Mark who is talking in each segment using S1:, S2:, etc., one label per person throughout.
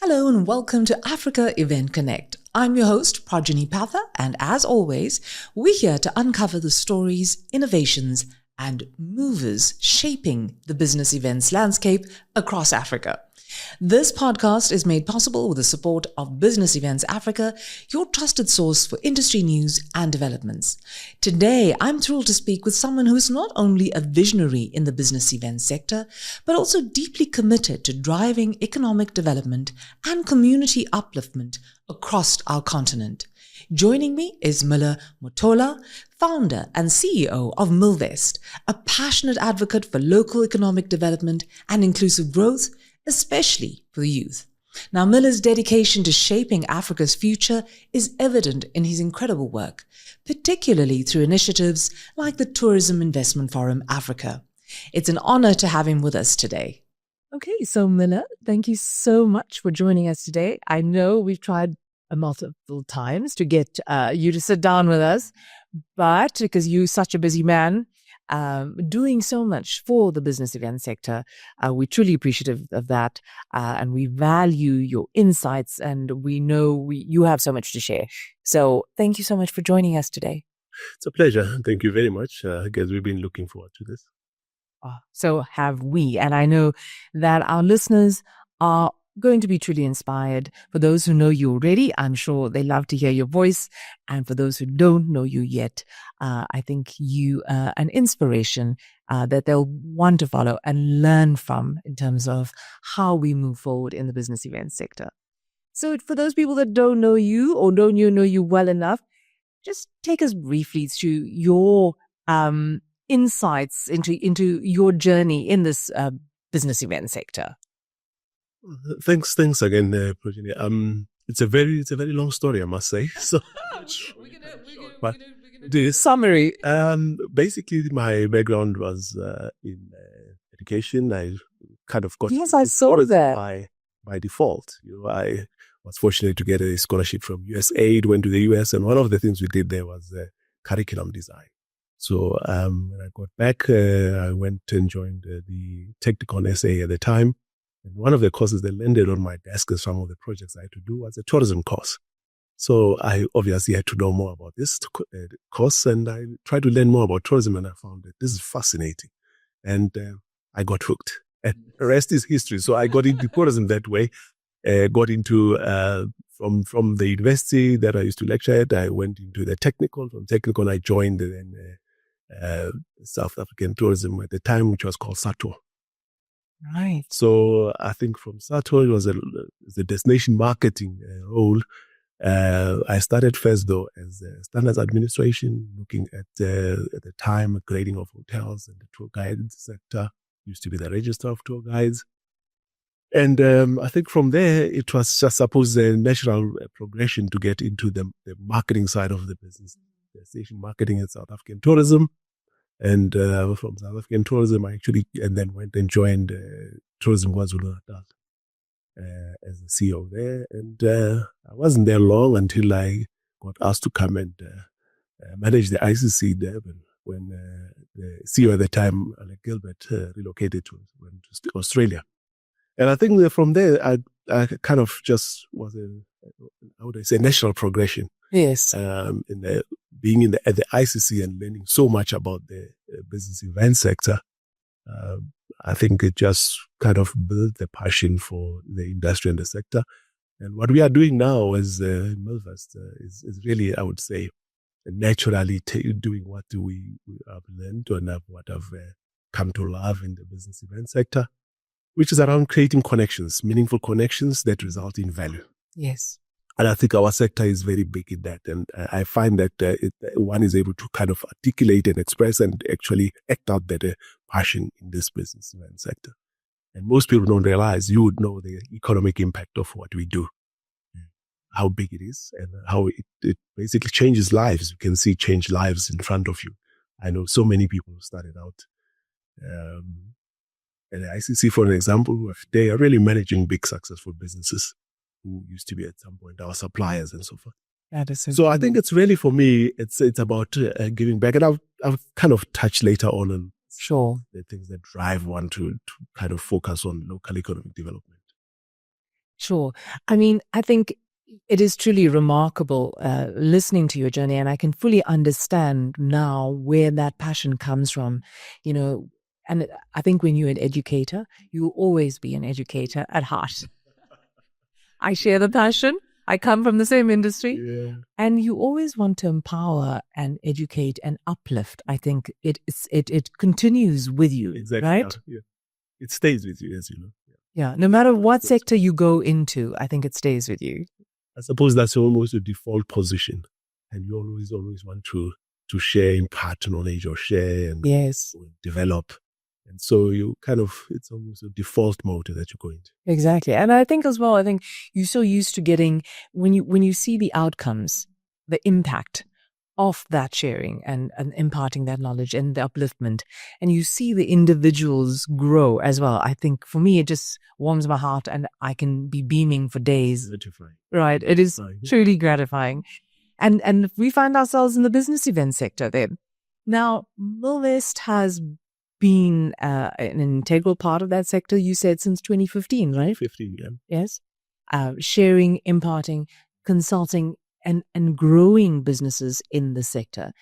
S1: Hello and welcome to Africa Event Connect. I'm your host, Projeni Pather, and as always, we're here to uncover the stories, innovations, and movers shaping the business events landscape across Africa. This podcast is made possible with the support of Business Events Africa, your trusted source for industry news and developments. Today, I'm thrilled to speak with someone who is not only a visionary in the business events sector, but also deeply committed to driving economic development and community upliftment across our continent. Joining me is Miller Motala, founder and CEO of Millvest, a passionate advocate for local economic development and inclusive growth, especially for the youth. Now, Miller's dedication to shaping Africa's future is evident in his incredible work, particularly through initiatives like the Tourism Investment Forum Africa. It's an honor to have him with us today.
S2: Okay, so Miller, thank you so much for joining us today. I know we've tried multiple times to get you to sit down with us, but because you're such a busy man, doing so much for the business event sector, we're truly appreciative of that, and we value your insights, and we know you have so much to share. So thank you so much for joining us today.
S3: It's a pleasure. Thank you very much. I guess we've been looking forward to this.
S2: So have we, and I know that our listeners are going to be truly inspired. For those who know you already, I'm sure they love to hear your voice. And for those who don't know you yet, I think you are an inspiration that they'll want to follow and learn from in terms of how we move forward in the business event sector. So for those people that don't know you or don't know you well enough, just take us briefly through your insights into your journey in this business event sector.
S3: Thanks again, Projeni. It's a very long story, I must say. So, but the
S2: summary.
S3: Basically, my background was in education. I kind of got
S2: I saw that
S3: by default. I was fortunate to get a scholarship from USAID. Went to the US, and one of the things we did there was curriculum design. So when I got back, I went and joined the technical SA at the time. And one of the courses that landed on my desk as some of the projects I had to do was a tourism course. So I obviously had to know more about this course, and I tried to learn more about tourism, and I found that this is fascinating. And I got hooked. And the rest is history. So I got into tourism that way, got into, from the university that I used to lecture at, I went into the technical. From technical, I joined South African tourism at the time, which was called SAACI.
S2: Right.
S3: So I think from SAACI, it was a destination marketing role. I started first, though, as standards administration, looking at the time grading of hotels and the tour guides sector. Used to be the register of tour guides. And I think from there, it was just supposed a natural progression to get into the marketing side of the business, destination marketing in South African tourism. And from South African tourism, and then went and joined Tourism KwaZulu-Natal as the CEO there. And I wasn't there long until I got asked to come and manage the ICC there when the CEO at the time, Alec Gilbert, relocated to Australia. And I think that from there, I kind of just was national progression.
S2: Yes.
S3: Being at the ICC and learning so much about the business event sector, I think it just kind of built the passion for the industry and the sector. And what we are doing now as Millvest is really, I would say, naturally doing what we have learned and what I've come to love in the business event sector, which is around creating connections, meaningful connections that result in value.
S2: Yes.
S3: And I think our sector is very big in that. And I find that one is able to kind of articulate and express and actually act out better passion in this business event sector. And most people don't realize, you would know the economic impact of what we do, how big it is and how it basically changes lives. You can see change lives in front of you. I know so many people who started out at the ICC, for an example, they are really managing big successful businesses who used to be at some point our suppliers and so forth. So I think it's really, for me, it's about giving back. And I'll kind of touch later on
S2: sure
S3: the things that drive one to kind of focus on local economic development.
S2: Sure. I mean, I think it is truly remarkable listening to your journey, and I can fully understand now where that passion comes from. And I think when you're an educator, you'll always be an educator at heart. I share the passion. I come from the same industry.
S3: Yeah.
S2: And you always want to empower and educate and uplift. I think it continues with you,
S3: Exactly.
S2: right?
S3: Yeah. It stays with you, as you know.
S2: Yeah. No matter what sector you go into, I think it stays with you.
S3: I suppose that's almost a default position. And you always want to share, impart knowledge or share and
S2: Yes.
S3: develop. And so it's almost a default mode that you go into.
S2: Exactly. And I think as well, you're so used to getting, when you see the outcomes, the impact of that sharing and imparting that knowledge and the upliftment, and you see the individuals grow as well. I think for me, it just warms my heart and I can be beaming for days.
S3: Gratifying.
S2: Right. It is truly gratifying. And we find ourselves in the business event sector then. Now, Millvest has been an integral part of that sector, you said, since 2015, right?
S3: 15, yeah.
S2: Yes. Sharing, imparting, consulting, and growing businesses in the sector.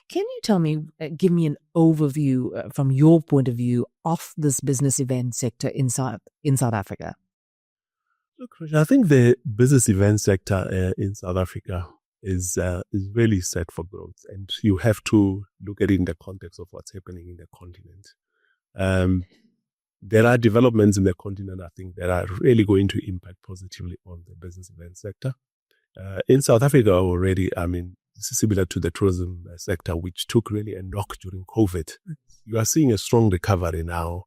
S2: Can you tell me, give me an overview from your point of view of this business event sector in South Africa?
S3: Look, I think the business event sector in South Africa is really set for growth, and you have to look at it in the context of what's happening in the continent. There are developments in the continent, I think, that are really going to impact positively on the business event sector. In South Africa already, I mean, this is similar to the tourism sector, which took really a knock during COVID. You are seeing a strong recovery now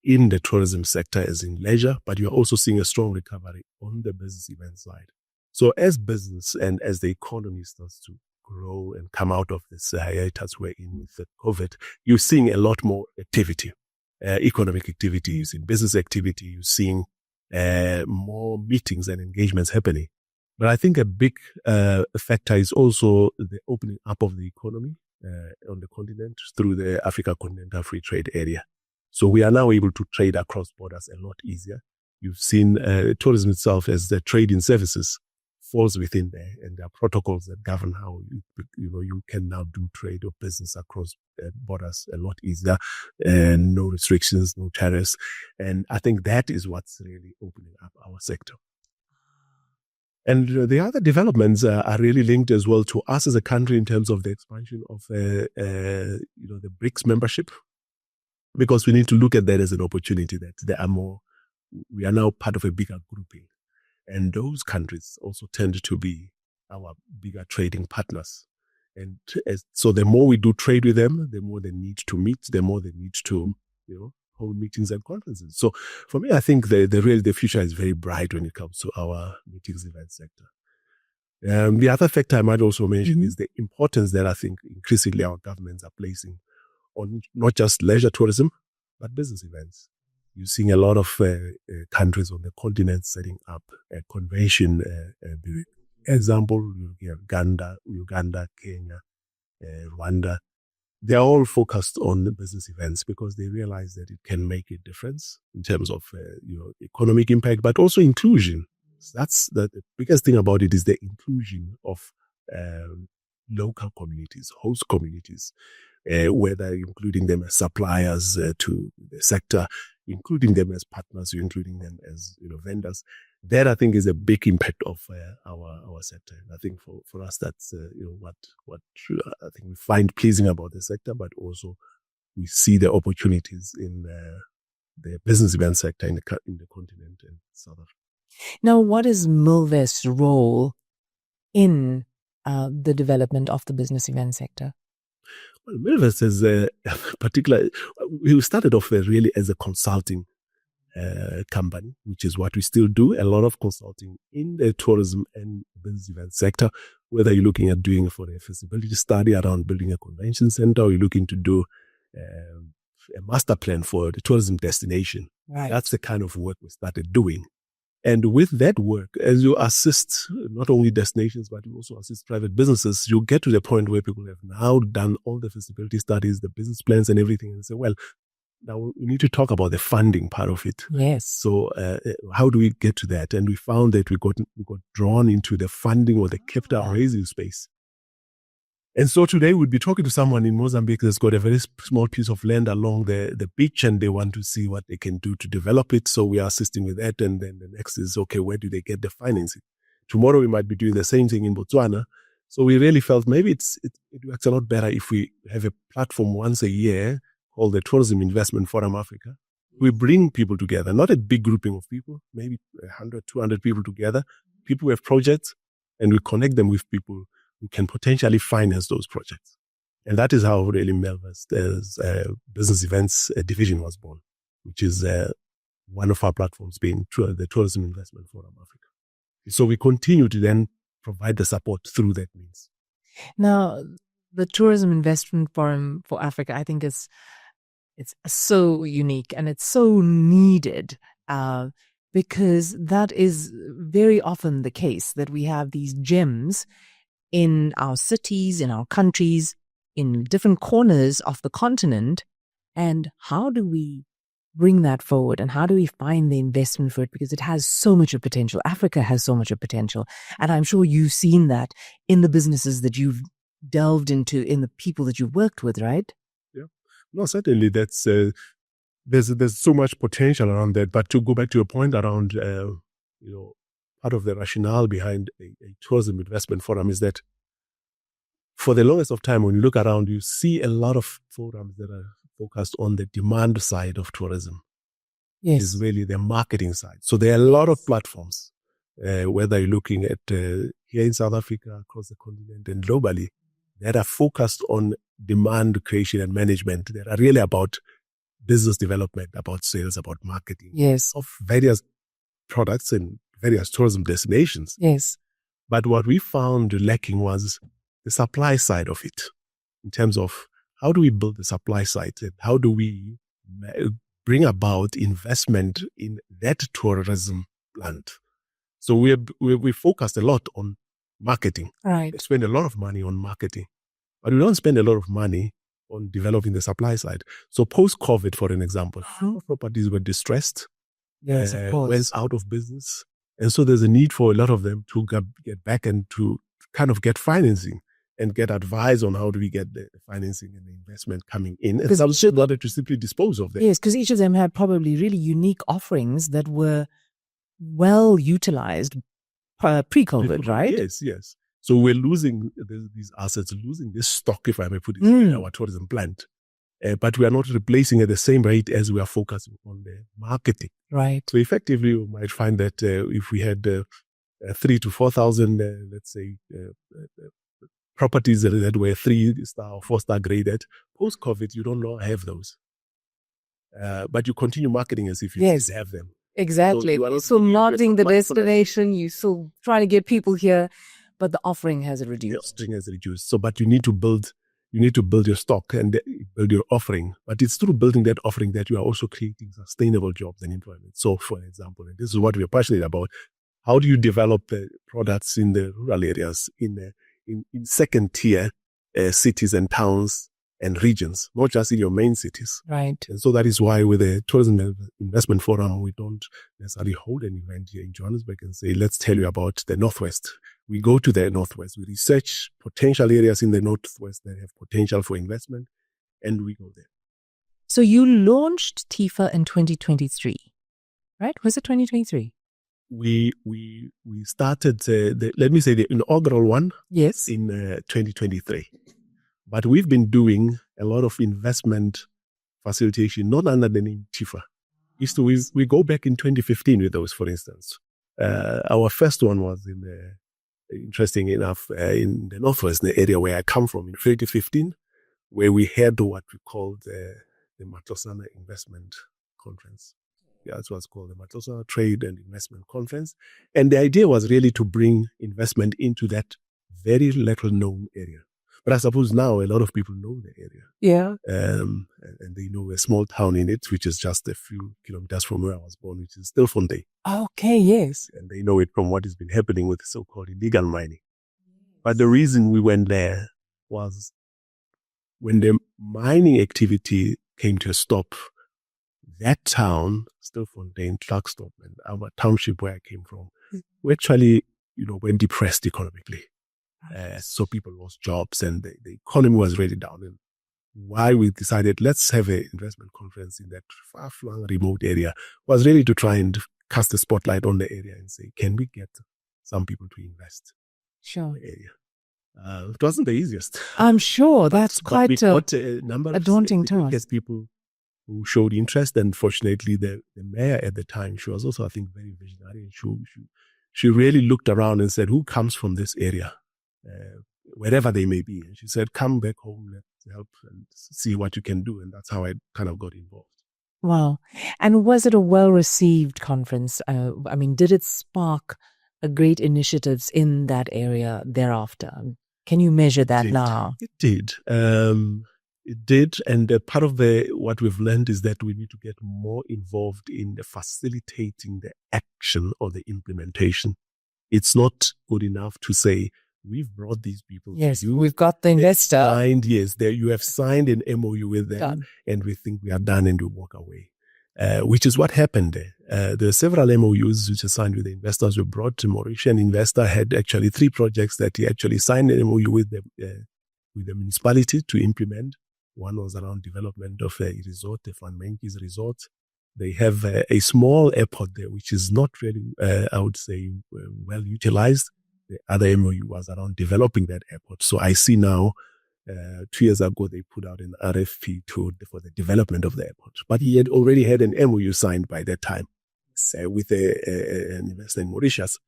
S3: in the tourism sector as in leisure, but you're also seeing a strong recovery on the business event side. So as business and as the economy starts to grow and come out of this hiatus we're in with COVID, you're seeing a lot more activity, economic activity, you're seeing business activity, you're seeing more meetings and engagements happening. But I think a big factor is also the opening up of the economy on the continent through the Africa Continental Free Trade Area. So we are now able to trade across borders a lot easier. You've seen tourism itself as the trading services falls within there, and there are protocols that govern how you can now do trade or business across borders a lot easier, and no restrictions, no tariffs. And I think that is what's really opening up our sector. And the other developments are really linked as well to us as a country in terms of the expansion of the BRICS membership, because we need to look at that as an opportunity that we are now part of a bigger grouping. And those countries also tend to be our bigger trading partners. And so the more we do trade with them, the more they need to meet, the more they need to, hold meetings and conferences. So for me, I think the future is very bright when it comes to our meetings event sector. The other factor I might also mention is the importance that I think increasingly our governments are placing on not just leisure tourism, but business events. You're seeing a lot of countries on the continent setting up a convention. Example, Uganda, Kenya, Rwanda. They're all focused on the business events because they realize that it can make a difference in terms of economic impact, but also inclusion. That's the biggest thing about it is the inclusion of local communities, host communities, whether including them as suppliers to the sector, including them as partners, including them as vendors. That I think is a big impact of our sector. And I think for us that's what I think we find pleasing about the sector, but also we see the opportunities in the business event sector in the continent and South Africa.
S2: Now, what is Millvest's role in the development of the business event sector?
S3: Well, Millvest is we started off really as a consulting company, which is what we still do, a lot of consulting in the tourism and business event sector, whether you're looking at doing for a feasibility study around building a convention center or you're looking to do a master plan for the tourism destination.
S2: Right.
S3: That's the kind of work we started doing. And with that work, as you assist not only destinations, but you also assist private businesses, you get to the point where people have now done all the feasibility studies, the business plans and everything, and say, well, Now we need to talk about the funding part of it.
S2: Yes.
S3: So how do we get to that? And we found that we got drawn into the funding or the capital raising space. And so today we'd be talking to someone in Mozambique that's got a very small piece of land along the beach, and they want to see what they can do to develop it. So we are assisting with that. And then the next is, okay, where do they get the financing? Tomorrow we might be doing the same thing in Botswana. So we really felt maybe it works a lot better if we have a platform once a year called the Tourism Investment Forum Africa. We bring people together, not a big grouping of people, maybe 100, 200 people together, people who have projects, and we connect them with people who can potentially finance those projects. And that is how really Millvest's business events division was born, which is one of our platforms being the Tourism Investment Forum Africa. So we continue to then provide the support through that means.
S2: Now, the Tourism Investment Forum for Africa, I think it's so unique and it's so needed because that is very often the case, that we have these gems in our cities, in our countries, in different corners of the continent. And how do we bring that forward, and how do we find the investment for it? Because it has so much of potential. Africa has so much of potential. And I'm sure you've seen that in the businesses that you've delved into, in the people that you've worked with, right?
S3: Yeah. No, certainly that's, there's so much potential around that. But to go back to your point around, part of the rationale behind a tourism investment forum is that for the longest of time, when you look around, you see a lot of forums that are focused on the demand side of tourism.
S2: Yes.
S3: Is really the marketing side. So there are a lot of platforms, whether you're looking at here in South Africa, across the continent and globally, that are focused on demand creation and management. That are really about business development, about sales, about marketing.
S2: Yes.
S3: Of various products and various tourism destinations.
S2: Yes.
S3: But what we found lacking was the supply side of it, in terms of how do we build the supply side and how do we bring about investment in that tourism land. So we focused a lot on marketing.
S2: Right.
S3: We spend a lot of money on marketing, but we don't spend a lot of money on developing the supply side. So post-COVID, for an example, properties were distressed.
S2: Yes, of course.
S3: Went out of business. And so there's a need for a lot of them to get back and to kind of get financing and get advice on how do we get the financing and the investment coming in. And some should not to simply dispose of them.
S2: Yes, because each of them had probably really unique offerings that were well utilized pre-COVID, right?
S3: Yes. So we're losing these assets, losing this stock, if I may put it, in our tourism plant. But we are not replacing at the same rate as we are focusing on the marketing.
S2: Right.
S3: So effectively, we might find that if we had 3,000 to 4,000, let's say, properties that were 3-star or 4-star graded, post-COVID, you don't have those. But you continue marketing as if you have them.
S2: Exactly. So marketing the destination, you still trying to get people here, but the offering has reduced.
S3: The offering has reduced. So, but you need to build your stock and build your offering. But it's through building that offering that you are also creating sustainable jobs and employment. So, for example, and this is what we're passionate about, how do you develop products in the rural areas, in second-tier cities and towns and regions, not just in your main cities.
S2: Right.
S3: And so that is why with the Tourism Investment Forum, we don't necessarily hold an event here in Johannesburg and say, let's tell you about the Northwest. We go to the Northwest. We research potential areas in the Northwest that have potential for investment, and we go there.
S2: So you launched TIFA in 2023, right? Was it 2023?
S3: We started, let me say the inaugural one.
S2: Yes.
S3: In 2023. But we've been doing a lot of investment facilitation, not under the name TIFA. We go back in 2015 with those, for instance. Our first one was interesting enough, in the Northwest, the area where I come from, in 2015, where we had what we called the Matola Investment Conference. Yeah, that's what's called the Matola Trade and Investment Conference. And the idea was really to bring investment into that very little known area. But I suppose now a lot of people know the area.
S2: Yeah.
S3: And they know a small town in it, which is just a few kilometers from where I was born, which is still Fontaine.
S2: Okay, yes.
S3: And they know it from what has been happening with the so-called illegal mining. But the reason we went there was when the mining activity came to a stop, that town, Stilfontein, Clarkston, and our township where I came from, we actually, were depressed economically. So people lost jobs and the economy was really down. And why we decided let's have an investment conference in that far-flung remote area was really to try and cast a spotlight on the area and say, can we get some people to invest in the area? It wasn't the easiest.
S2: I'm sure that's quite
S3: a number of
S2: daunting task.
S3: People who showed interest, and fortunately the mayor at the time, she was also, I think, very visionary. She really looked around and said, who comes from this area, wherever they may be? And she said, come back home, let's help and see what you can do. And that's how I kind of got involved.
S2: Wow. And was it a well-received conference? Did it spark a great initiatives in that area thereafter? Can you measure that now?
S3: It did. It did. And part of what we've learned is that we need to get more involved in facilitating the action or the implementation. It's not good enough to say, we've brought these people.
S2: Yes,
S3: to you.
S2: We've got the investor.
S3: You have signed an MOU with them, and we think we are done and we walk away, which is what happened there. There are several MOUs which are signed with the investors. We brought to Mauritian investor, had actually 3 projects that he actually signed an MOU with the municipality to implement. One was around development of a resort, the Van Menkes resort. They have a small airport there, which is not really, I would say, well utilized. The other MOU was around developing that airport. So I see now, 2 years ago, they put out an RFP for the development of the airport. But he had already had an MOU signed by that time with an investor in Mauritius.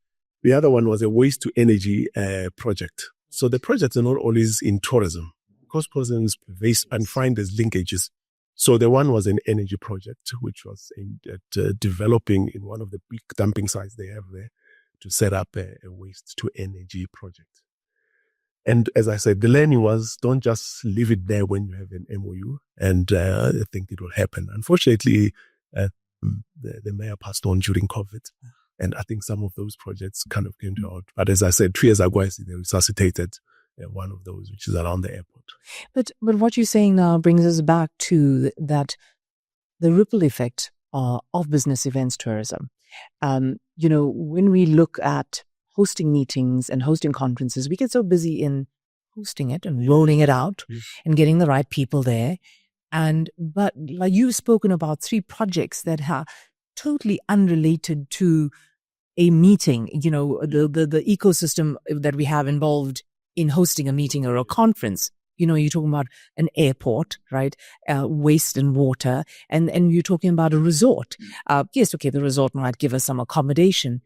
S3: The other one was a waste to energy project. So the projects are not always in tourism, because tourism is pervasive and find there's linkages. So the one was an energy project, which was aimed at developing in one of the big dumping sites they have there, to set up a waste to energy project. And as I said, the learning was, don't just leave it there when you have an MOU, and I think it will happen. Unfortunately, the mayor passed on during COVID, and I think some of those projects kind of came to out. But as I said, 2 years ago, I see they resuscitated one of those, which is around the airport.
S2: But what you're saying now brings us back to that, the ripple effect of business events tourism. When we look at hosting meetings and hosting conferences, we get so busy in hosting it and rolling it out and getting the right people there. But like you've spoken about 3 projects that are totally unrelated to a meeting, the ecosystem that we have involved in hosting a meeting or a conference. You're talking about an airport, right? Waste and water. And you're talking about a resort. Yes, okay, the resort might give us some accommodation,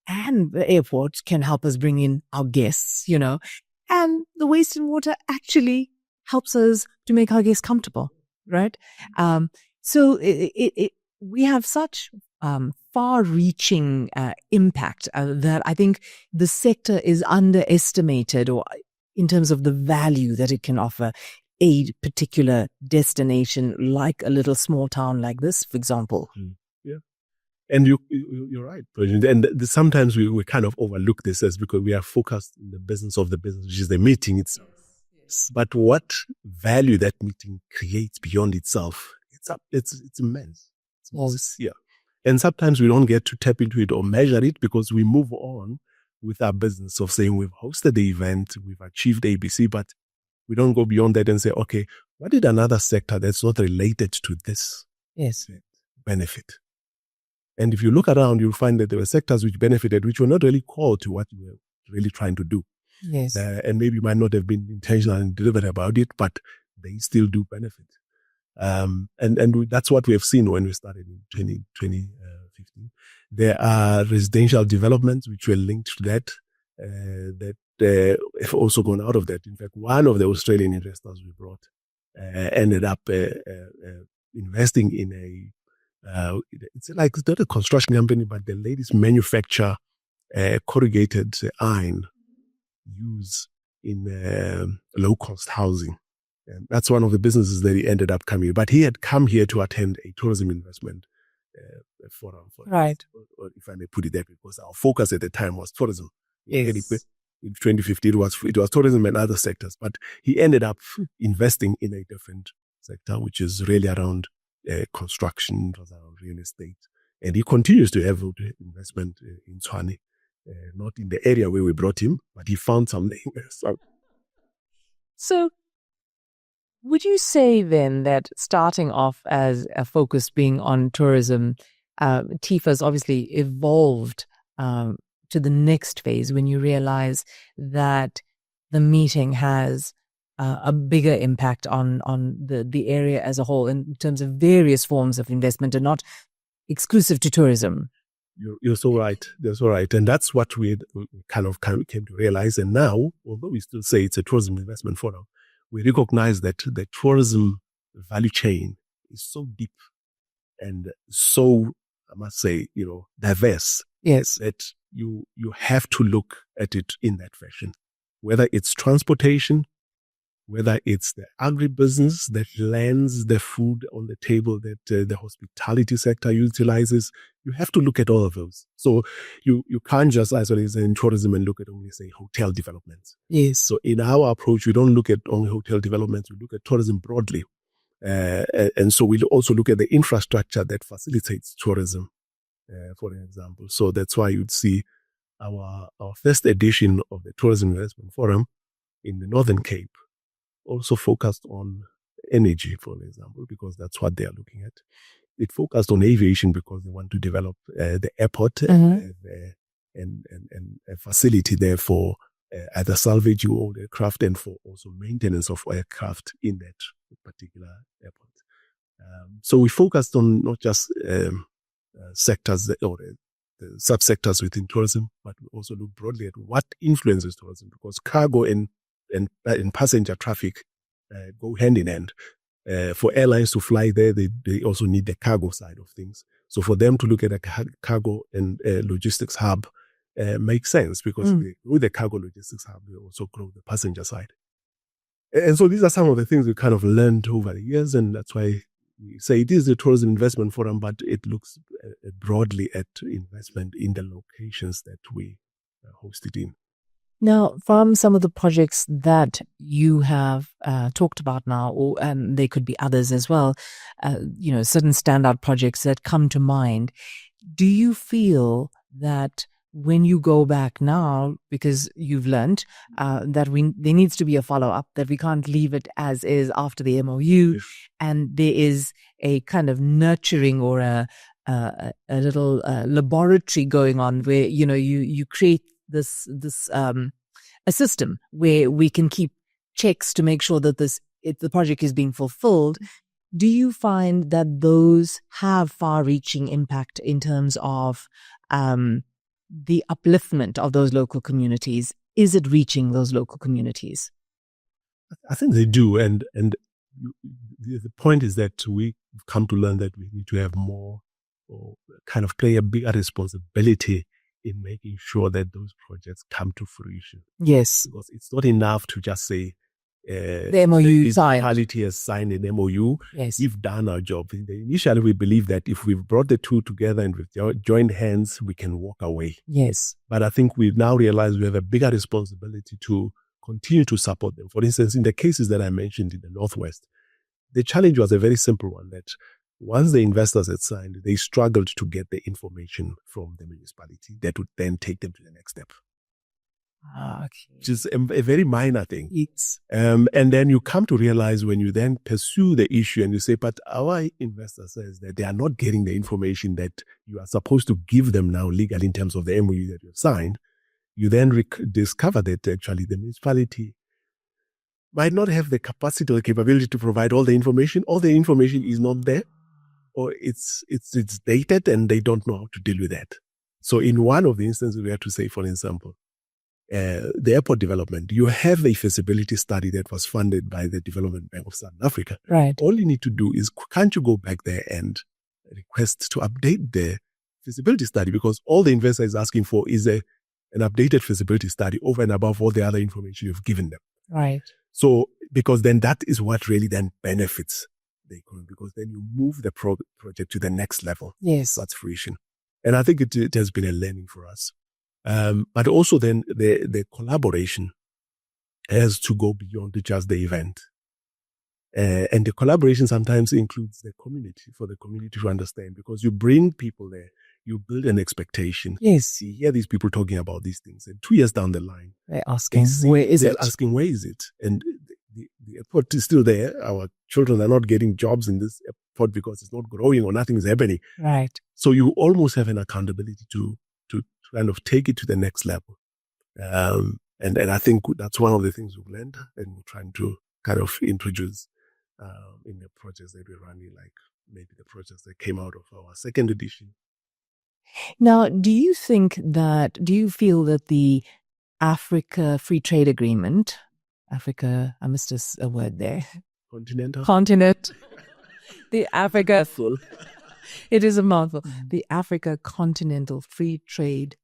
S2: and the airport can help us bring in our guests, and the waste and water actually helps us to make our guests comfortable, right? So we have such far-reaching impact that I think the sector is underestimated, or in terms of the value that it can offer a particular destination, like a little small town like this, for example.
S3: Yeah. And you're right, Projeni. And sometimes we kind of overlook this as because we are focused in the business of the business, which is the meeting itself. Yes. But what value that meeting creates beyond itself, it's immense. Yeah. And sometimes we don't get to tap into it or measure it because we move on with our business of saying we've hosted the event, we've achieved ABC, but we don't go beyond that and say, okay, what did another sector that's not related to this benefit? And if you look around, you'll find that there were sectors which benefited, which were not really core to what we were really trying to do.
S2: Yes.
S3: And maybe might not have been intentional and deliberate about it, but they still do benefit. And that's what we have seen when we started in 2015. There are residential developments which were linked to that, that have also gone out of that. In fact, one of the Australian investors we brought ended up investing in it's not a construction company, but the ladies manufacture corrugated iron used in low-cost housing. And that's one of the businesses that he ended up coming. But he had come here to attend a tourism investment forum.
S2: Right.
S3: Or if I may put it there, because our focus at the time was tourism.
S2: Yes.
S3: In 2015, it was tourism and other sectors. But he ended up investing in a different sector, which is really around construction, it was around real estate. And he continues to have investment in Tshwane, not in the area where we brought him, but he found something.
S2: So would you say then that starting off as a focus being on tourism, TIFA has obviously evolved to the next phase when you realize that the meeting has a bigger impact on the area as a whole in terms of various forms of investment and not exclusive to tourism?
S3: You're so right. That's all right. And that's what we kind of came to realize. And now, although we still say it's a tourism investment forum, we recognize that the tourism value chain is so deep and so, I must say, diverse.
S2: Yes.
S3: That you have to look at it in that fashion. Whether it's transportation, whether it's the agribusiness that lands the food on the table that the hospitality sector utilizes, you have to look at all of those. So you can't just isolate in tourism and look at only, say, hotel developments.
S2: Yes.
S3: So in our approach, we don't look at only hotel developments, we look at tourism broadly. And so we also look at the infrastructure that facilitates tourism, for example. So that's why you'd see our first edition of the Tourism Investment Forum in the Northern Cape also focused on energy, for example, because that's what they are looking at. It focused on aviation because they want to develop the airport and a facility there for either salvaging old aircraft and for also maintenance of aircraft in that particular airport. So we focused on not just sectors or the subsectors within tourism, but we also look broadly at what influences tourism, because cargo and passenger traffic go hand in hand. For airlines to fly there, they also need the cargo side of things. So for them to look at a cargo and logistics hub makes sense, because with the cargo logistics hub, they also grow the passenger side. And so these are some of the things we kind of learned over the years, and that's why we say it is the Tourism Investment Forum, but it looks broadly at investment in the locations that we host it in.
S2: Now, from some of the projects that you have talked about now, and there could be others as well, certain standout projects that come to mind, do you feel that when you go back now, because you've learned that there needs to be a follow-up, that we can't leave it as is after the MOU, yes, and there is a kind of nurturing or a little laboratory going on where, you create this a system where we can keep checks to make sure that the project is being fulfilled. Do you find that those have far-reaching impact in terms of the upliftment of those local communities? Is it reaching those local communities?
S3: I think they do, and the point is that we've come to learn that we need to have more, or kind of play a bigger responsibility in making sure that those projects come to fruition.
S2: Yes.
S3: Because it's not enough to just say,
S2: the MOU signed.
S3: Municipality has signed an MOU.
S2: Yes.
S3: We've done our job. Initially, we believe that if we've brought the two together and we've joined hands, we can walk away.
S2: Yes.
S3: But I think we've now realized we have a bigger responsibility to continue to support them. For instance, in the cases that I mentioned in the Northwest, the challenge was a very simple one, that once the investors had signed, they struggled to get the information from the municipality that would then take them to the next step.
S2: Okay.
S3: Which is a very minor thing.
S2: Yes.
S3: And then you come to realize when you then pursue the issue and you say, but our investor says that they are not getting the information that you are supposed to give them now legally in terms of the MOU that you've signed, you then discover that actually the municipality might not have the capacity or capability to provide all the information. All the information is not there, or it's dated and they don't know how to deal with that. So in one of the instances, we have to say, for example, the airport development, you have a feasibility study that was funded by the Development Bank of Southern Africa.
S2: Right. All
S3: you need to do is, can't you go back there and request to update the feasibility study? Because all the investor is asking for is an updated feasibility study over and above all the other information you've given them.
S2: Right.
S3: So, because then that is what really then benefits the economy, because then you move the project to the next level.
S2: Yes.
S3: That's fruition. And I think it has been a learning for us. But also then the collaboration has to go beyond just the event. And the collaboration sometimes includes the community, for the community to understand, because you bring people there, you build an expectation.
S2: Yes.
S3: You hear these people talking about these things, and 2 years down the line,
S2: they're asking, where is it?
S3: They're asking, where is it? And the airport is still there. Our children are not getting jobs in this airport because it's not growing or nothing is happening.
S2: Right.
S3: So you almost have an accountability to kind of take it to the next level. And I think that's one of the things we've learned, and we're trying to kind of introduce in the projects that we're running, like maybe the projects that came out of our second edition.
S2: Now, do you feel that the Africa Free Trade Agreement, Africa, I missed a word there. Continent. The Africa, it is a mouthful. The Africa Continental Free Trade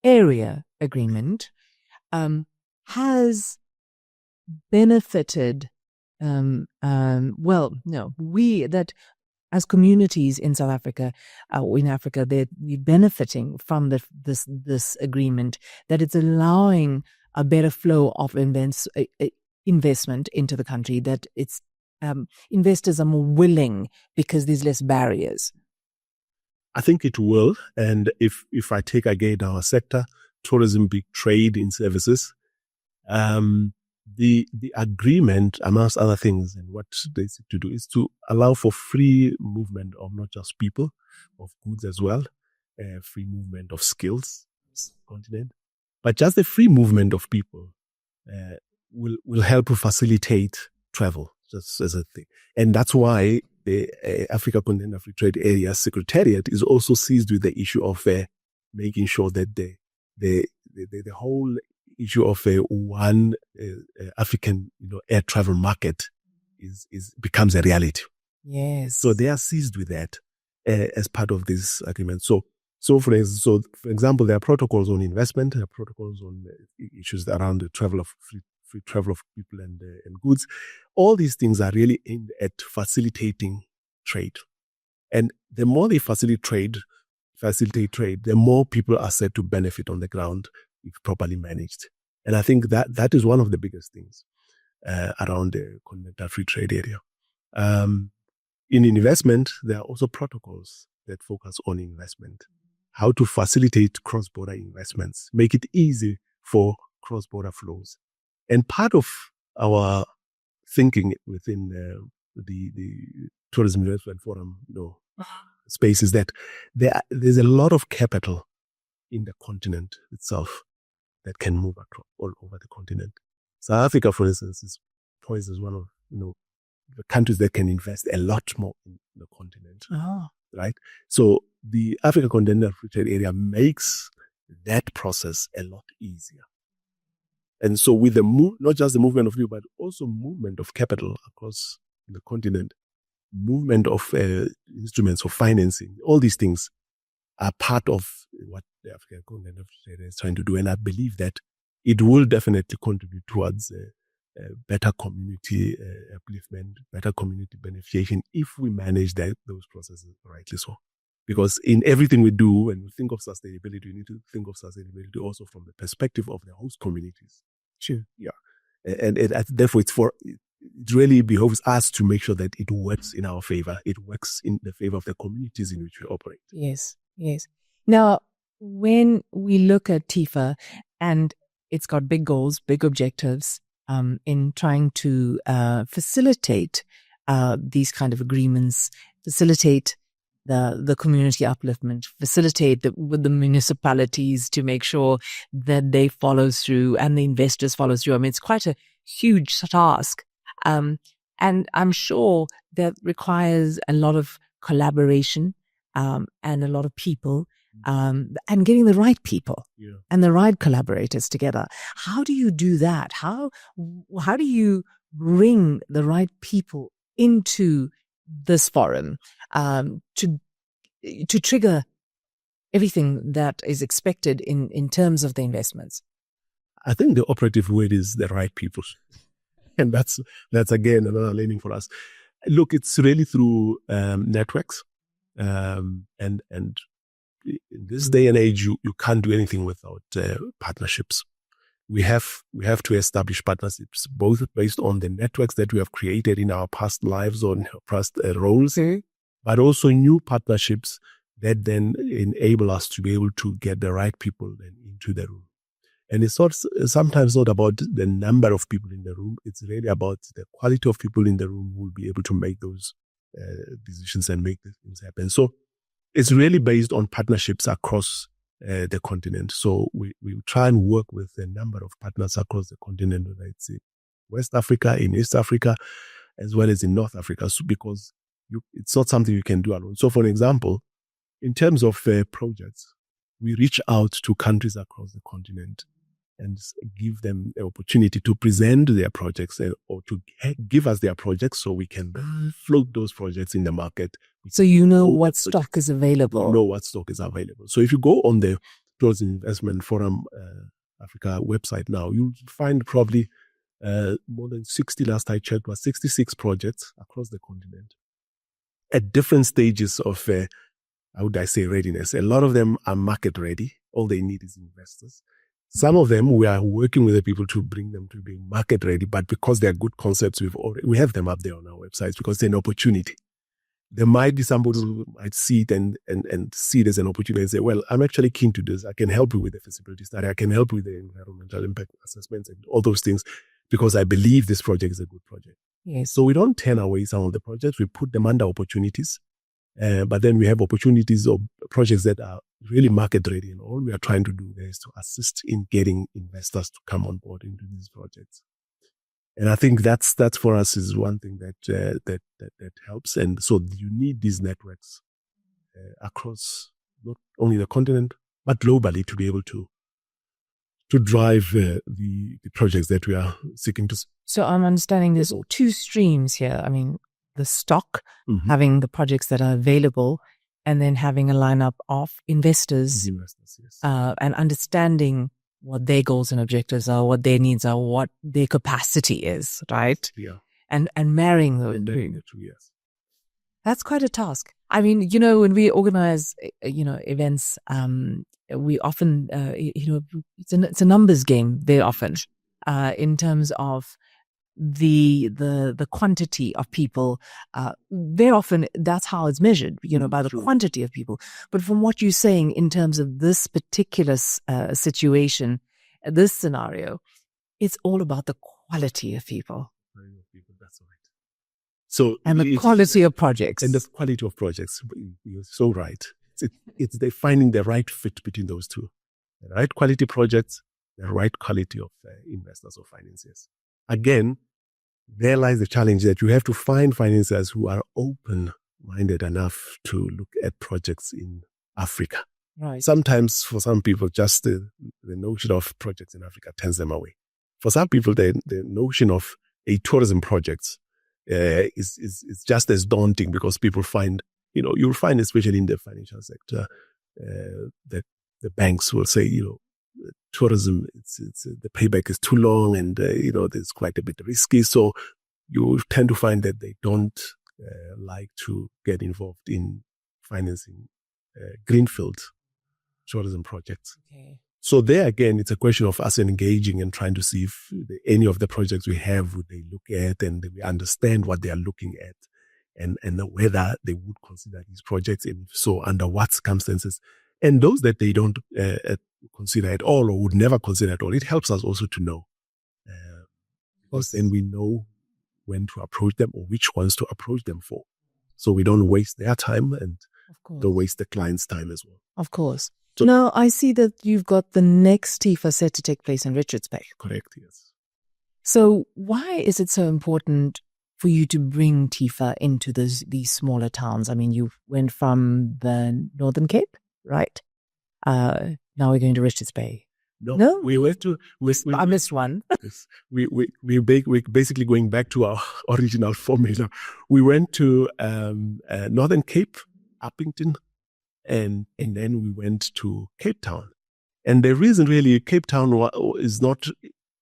S2: Area Agreement has benefited, that as communities in South Africa, or in Africa, they're benefiting from this agreement, that it's allowing a better flow of investment into the country, that it's investors are more willing because there's less barriers.
S3: I think it will. And if I take again our sector, tourism, big trade in services, the agreement, amongst other things, and what they seek to do is to allow for free movement of not just people, of goods as well, free movement of skills, continent, but just the free movement of people will help to facilitate travel, just as a thing. And that's why the Africa Continental Free Trade Area Secretariat is also seized with the issue of making sure that the whole issue of one African air travel market becomes a reality.
S2: Yes.
S3: So they are seized with that as part of this agreement. So for example, there are protocols on investment, there are protocols on issues around the travel of free travel of people and goods. All these things are really aimed at facilitating trade. And the more they facilitate trade, the more people are said to benefit on the ground if properly managed. And I think that is one of the biggest things around the Continental Free Trade Area. In investment, there are also protocols that focus on investment, how to facilitate cross-border investments, make it easy for cross-border flows. And part of our thinking within the Tourism Investment Forum space is that there's a lot of capital in the continent itself that can move across all over the continent. South Africa, for instance, is poised as one of the countries that can invest a lot more in the continent.
S2: Oh.
S3: Right? So the Africa Continental Free Trade Area makes that process a lot easier. And so with not just the movement of people, but also movement of capital across the continent, movement of instruments of financing, all these things are part of what the African Continental Free Trade Area is trying to do. And I believe that it will definitely contribute towards better community upliftment, better community beneficiation if we manage those processes rightly so. Because in everything we do, when we think of sustainability, we need to think of sustainability also from the perspective of the host communities.
S2: Sure.
S3: Yeah. And therefore, it really behoves us to make sure that it works in our favor. It works in the favor of the communities in which we operate.
S2: Yes, yes. Now, when we look at TIFA, and it's got big goals, big objectives in trying to facilitate these kind of agreements, facilitate the community upliftment, facilitate with the municipalities to make sure that they follow through and the investors follow through. I mean, it's quite a huge task. And I'm sure that requires a lot of collaboration and a lot of people and getting the right people and the right collaborators together. How do you do that? How do you bring the right people into this forum to trigger everything that is expected in terms of the investments?
S3: I think the operative word is the right people. And that's again another learning for us. Look, it's really through networks. And in this day and age, you can't do anything without partnerships. we have to establish partnerships, both based on the networks that we have created in our past lives or in our past roles, but also new partnerships that then enable us to be able to get the right people then into the room. And it's sometimes not about the number of people in the room. It's really about the quality of people in the room who will be able to make those decisions and make these things happen. So it's really based on partnerships across the continent. So we try and work with a number of partners across the continent, whether it's in West Africa, in East Africa, as well as in North Africa, so because it's not something you can do alone. So for example, in terms of projects, we reach out to countries across the continent and give them the opportunity to present their projects or to give us their projects so we can float those projects in the market.
S2: So you know what stock is available.
S3: You know what stock is available. So if you go on the Tourism Investment Forum Africa website now, you'll find probably more than 60, last I checked, was 66 projects across the continent at different stages of, how would I say, readiness. A lot of them are market ready. All they need is investors. Some of them, we are working with the people to bring them to be market ready, but because they are good concepts, we have them up there on our websites because they're an opportunity. There might be somebody who might see it and see it as an opportunity and say, well, I'm actually keen to do this. I can help you with the feasibility study. I can help you with the environmental impact assessments and all those things because I believe this project is a good project.
S2: Yes.
S3: So we don't turn away some of the projects. We put them under opportunities. But then we have opportunities of projects that are really market ready. And all we are trying to do there is to assist in getting investors to come on board into these projects. And I think that's for us is one thing that helps. And so you need these networks across not only the continent, but globally to be able to drive the projects that we are seeking to.
S2: So I'm understanding there's two streams here. I mean, the stock, having the projects that are available, and then having a lineup of investors,
S3: yes.
S2: And understanding what their goals and objectives are, what their needs are, what their capacity is, right?
S3: Yeah.
S2: And marrying those.
S3: Yes.
S2: That's quite a task. I mean, when we organize, events, we often, it's a numbers game very often, in terms of the quantity of people. Very often that's how it's measured, by the quantity of people. But from what you're saying in terms of this particular situation, this scenario, it's all about the quality of people.
S3: That's right. So
S2: and the quality of projects.
S3: And the quality of projects. You're so right. It's finding the right fit between those two. The right quality projects, the right quality of investors or financiers. Again, there lies the challenge that you have to find financiers who are open-minded enough to look at projects in Africa.
S2: Right.
S3: Sometimes for some people, just the notion of projects in Africa turns them away. For some people, the notion of a tourism project is just as daunting because people find, you'll find especially in the financial sector, that the banks will say, tourism, it's the payback is too long and, it's quite a bit risky. So you tend to find that they don't like to get involved in financing greenfield tourism projects.
S2: Okay.
S3: So there again, it's a question of us engaging and trying to see if any of the projects we have, would they look at and we understand what they are looking at and whether they would consider these projects, and if so, under what circumstances. And those that they don't consider at all or would never consider at all, it helps us also to know. Because then we know when to approach them or which ones to approach them for. So we don't waste their time and don't waste the client's time as well.
S2: Of course.
S3: So,
S2: now, I see that you've got the next TIFA set to take place in Richards Bay.
S3: Correct, yes.
S2: So why is it so important for you to bring TIFA into these smaller towns? I mean, you went from the Northern Cape, right? Now we're going to Richards Bay.
S3: No? We went to...
S2: I missed one.
S3: We're basically going back to our original formula. We went to Northern Cape, Uppington, and then we went to Cape Town. And the reason really Cape Town is not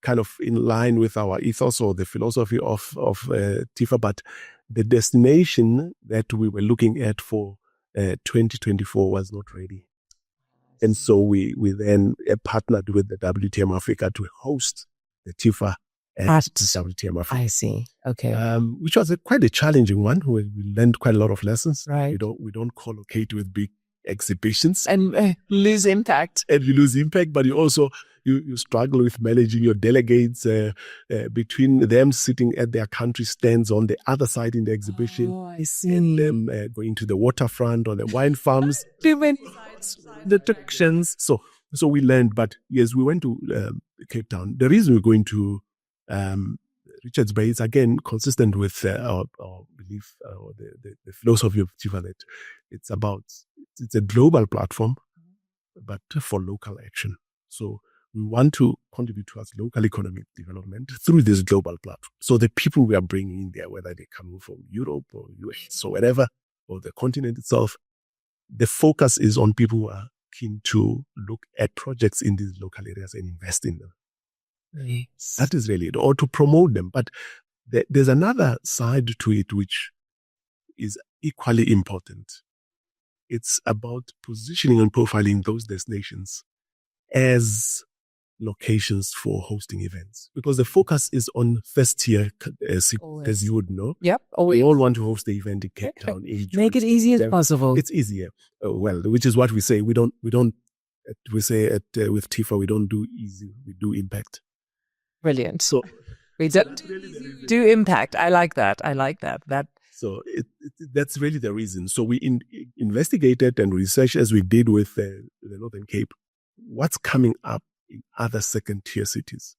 S3: kind of in line with our ethos or the philosophy of TIFA, but the destination that we were looking at for 2024 was not ready. And so we then partnered with the WTM Africa to host the TIFA at WTM Africa.
S2: I see. Okay.
S3: Which was quite a challenging one, where we learned quite a lot of lessons.
S2: Right.
S3: We don't collocate with big exhibitions
S2: and lose impact.
S3: And you lose impact, but you also you struggle with managing your delegates between them sitting at their country stands on the other side in the exhibition.
S2: Oh, I see.
S3: And them going to the waterfront or the wine farms.
S2: Too many deductions.
S3: So we learned, but yes, we went to Cape Town. The reason we're going to Richards Bay is again consistent with our belief, the philosophy of TIFA, that it's a global platform, but for local action. So we want to contribute towards local economic development through this global platform. So the people we are bringing in there, whether they come from Europe or US or wherever, or the continent itself, the focus is on people who are keen to look at projects in these local areas and invest in them.
S2: Yes.
S3: That is really it, or to promote them. But there's another side to it which is equally important. It's about positioning and profiling those destinations as locations for hosting events, because the focus is on first tier, as you would know.
S2: Yep.
S3: We all want to host the event in Cape Town.
S2: Make it easy as possible.
S3: It's easier. Which is what we say. We say with TIFA, we don't do easy, we do impact.
S2: Brilliant.
S3: So
S2: we don't do impact. I like that.
S3: So that's really the reason. So we investigated and researched, as we did with the Northern Cape, what's coming up in other second-tier cities.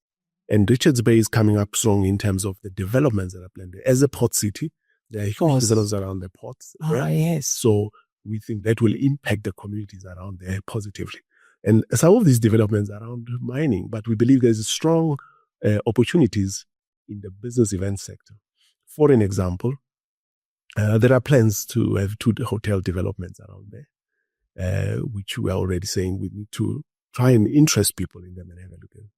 S3: And Richards Bay is coming up strong in terms of the developments that are planned there. As a port city, there are huge developments around the ports.
S2: Yes.
S3: So we think that will impact the communities around there positively. And some of these developments are around mining, but we believe there's strong opportunities in the business event sector. For an example, there are plans to have 2 hotel developments around there, which we are already saying we need to try and interest people in them and have a look at them.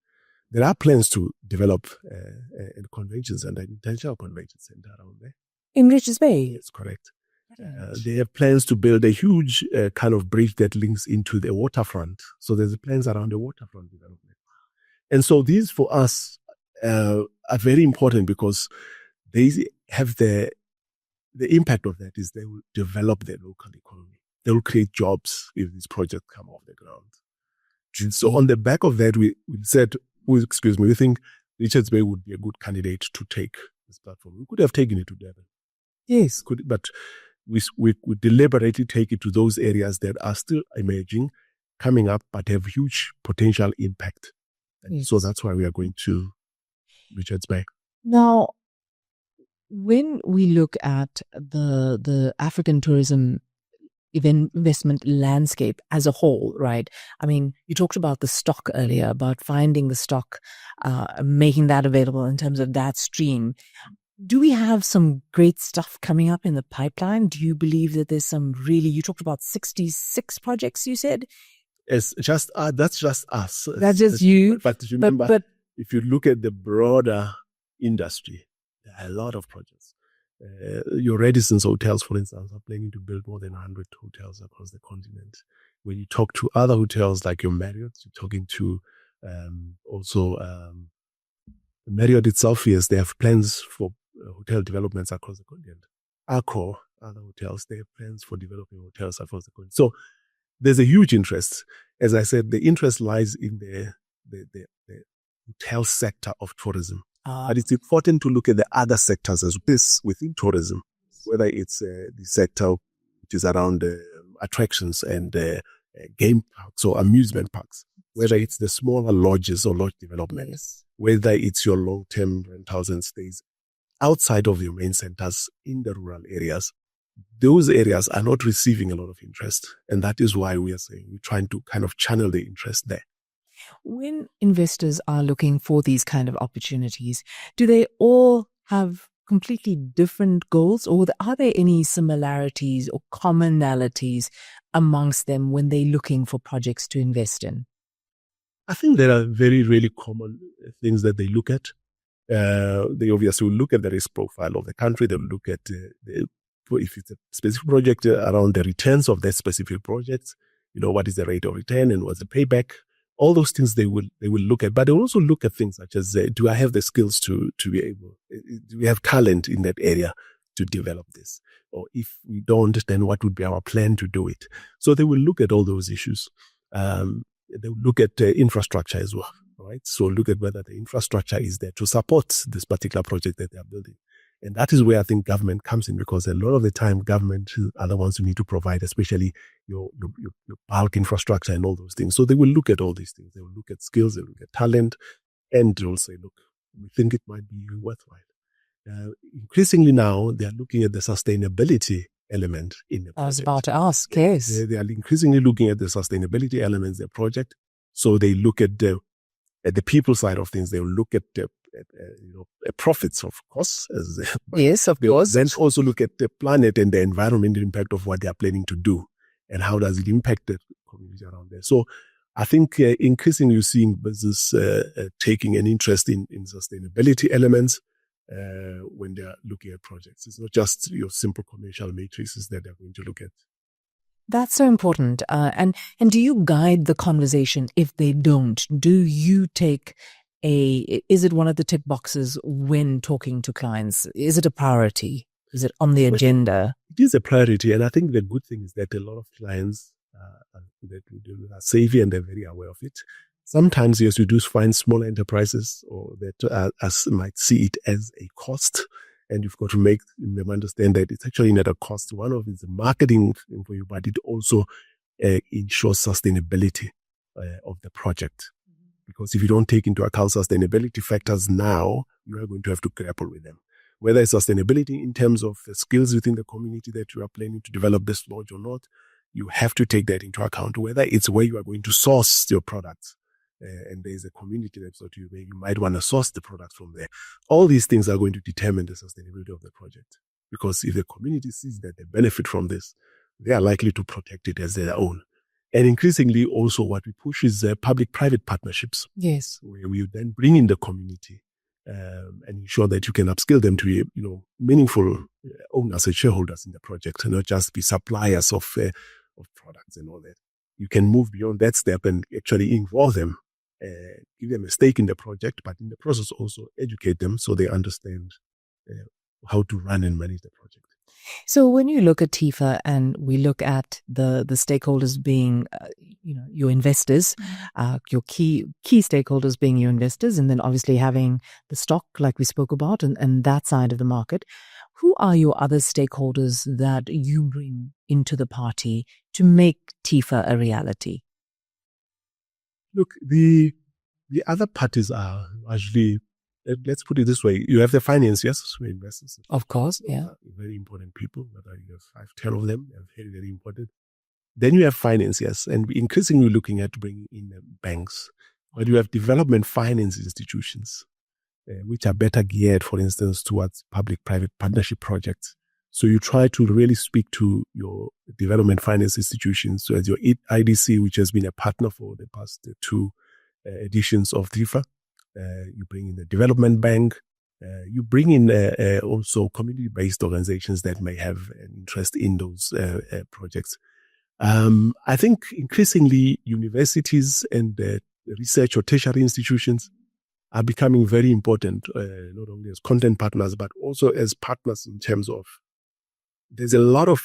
S3: There are plans to develop a convention center, an international convention center around there.
S2: In Richards Bay?
S3: That's correct. They have plans to build a huge kind of bridge that links into the waterfront. So there's plans around the waterfront development. And so these for us are very important, because they have the impact of that is they will develop their local economy. They will create jobs if these projects come off the ground. And so on the back of that, we think Richards Bay would be a good candidate to take this platform. We could have taken it to Durban.
S2: Yes.
S3: But we deliberately take it to those areas that are still emerging, coming up, but have huge potential impact. Yes. So that's why we are going to Richards Bay.
S2: Now, when we look at the African tourism investment landscape as a whole, right? I mean, you talked about the stock earlier, about finding the stock, making that available in terms of that stream. Do we have some great stuff coming up in the pipeline? Do you believe that there's some you talked about 66 projects, you said?
S3: It's just that's just us.
S2: That's just you.
S3: But remember, if you look at the broader industry, there are a lot of projects. Your Radisson's hotels, for instance, are planning to build more than 100 hotels across the continent. When you talk to other hotels like your Marriott, you're talking to Marriott itself, yes, they have plans for hotel developments across the continent. AAXO, other hotels, they have plans for developing hotels across the continent. So there's a huge interest. As I said, the interest lies in the hotel sector of tourism. But it's important to look at the other sectors as this within tourism, whether it's the sector which is around attractions and game parks or amusement parks, whether it's the smaller lodges or lodge developments, whether it's your long-term rentals and stays outside of your main centers in the rural areas. Those areas are not receiving a lot of interest. And that is why we are saying we're trying to kind of channel the interest there.
S2: When investors are looking for these kind of opportunities, do they all have completely different goals, or are there any similarities or commonalities amongst them when they're looking for projects to invest in?
S3: I think there are very, really common things that they look at. They obviously will look at the risk profile of the country. They'll look at if it's a specific project around the returns of that specific project. what is the rate of return and what's the payback. All those things they will look at, but they will also look at things such as, do I have the skills to be able, do we have talent in that area to develop this? Or if we don't, then what would be our plan to do it? So they will look at all those issues. They will look at infrastructure as well, right? So look at whether the infrastructure is there to support this particular project that they are building. And that is where I think government comes in, because a lot of the time government are the ones who need to provide, especially your bulk infrastructure and all those things. So they will look at all these things. They will look at skills, they will look at talent, and they will say, look, we think it might be worthwhile. Increasingly now, they are looking at the sustainability element in the project.
S2: I was about to ask, yes.
S3: They are increasingly looking at the sustainability elements of the project. So they look at the people side of things. They will look at profits, of course.
S2: Yes, of course.
S3: Then also look at the planet and the environmental impact of what they are planning to do, and how does it impact the community around there. So I think increasingly you're seeing business taking an interest in sustainability elements when they are looking at projects. It's not just your simple commercial matrices that they're going to look at.
S2: That's so important. And do you guide the conversation if they don't? Do you take is it one of the tick boxes when talking to clients? Is it a priority? Is it on the agenda?
S3: It is a priority. And I think the good thing is that a lot of clients that we deal with are savvy and they're very aware of it. Sometimes, yes, you do find small enterprises or that might see it as a cost. And you've got to make them understand that it's actually not a cost. One of it is the marketing for you, but it also ensures sustainability of the project. Because if you don't take into account sustainability factors now, you are going to have to grapple with them. Whether it's sustainability in terms of the skills within the community that you are planning to develop this lodge or not, you have to take that into account. Whether it's where you are going to source your products, and there's a community that's sort of where you might want to source the products from there. All these things are going to determine the sustainability of the project. Because if the community sees that they benefit from this, they are likely to protect it as their own. And increasingly also what we push is public-private partnerships.
S2: Yes.
S3: Where we then bring in the community and ensure that you can upskill them to be, meaningful owners and shareholders in the project, and not just be suppliers of products and all that. You can move beyond that step and actually involve them, give them a stake in the project, but in the process also educate them so they understand how to run and manage the project.
S2: So when you look at TIFA and we look at the stakeholders being, your investors, your key stakeholders being your investors, and then obviously having the stock like we spoke about and that side of the market, who are your other stakeholders that you bring into the party to make TIFA a reality?
S3: Look, the other parties are actually, let's put it this way. You have the financiers, investors.
S2: Of course, yeah.
S3: Very important people, whether you have 5, 10 of them, they're very, very important. Then you have financiers, and we're increasingly looking at bringing in banks. But you have development finance institutions, which are better geared, for instance, towards public-private partnership projects. So you try to really speak to your development finance institutions. So as your IDC, which has been a partner for the past 2 editions of TIFA, you bring in the development bank, you bring in also community-based organizations that may have an interest in those projects. I think increasingly universities and research or tertiary institutions are becoming very important, not only as content partners, but also as partners in terms of there's a lot of